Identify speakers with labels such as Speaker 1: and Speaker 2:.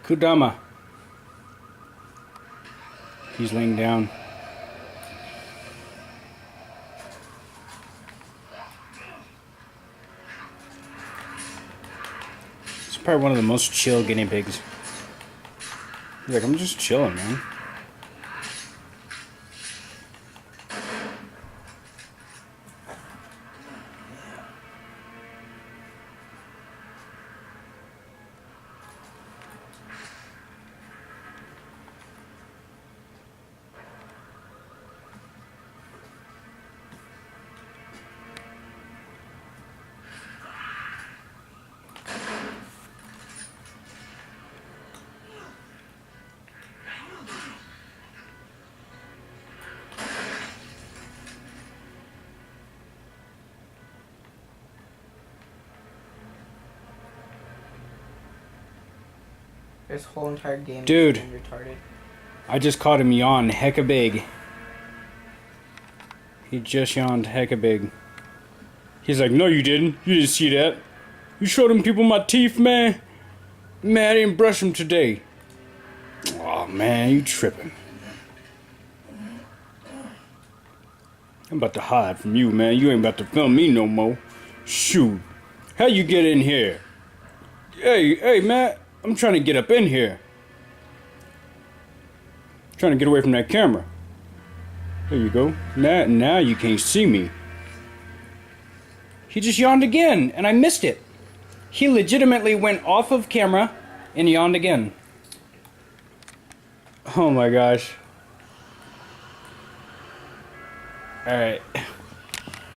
Speaker 1: Kodama. He's laying down. He's probably one of the most chill guinea pigs. He's like, I'm just chilling, man.
Speaker 2: This whole entire game
Speaker 1: Dude.
Speaker 2: is being retarded.
Speaker 1: I just caught him yawn hecka big. He just yawned hecka big. He's like, no you didn't. You didn't see that. You showed them people my teeth, man. Man, I didn't brush them today. Oh man, you tripping. I'm about to hide from you, man. You ain't about to film me no more. Shoot. How you get in here? Hey, man. I'm trying to get up in here. Trying to get away from that camera. There you go. Now you can't see me. He just yawned again, and I missed it. He legitimately went off of camera and yawned again. Oh my gosh. Alright.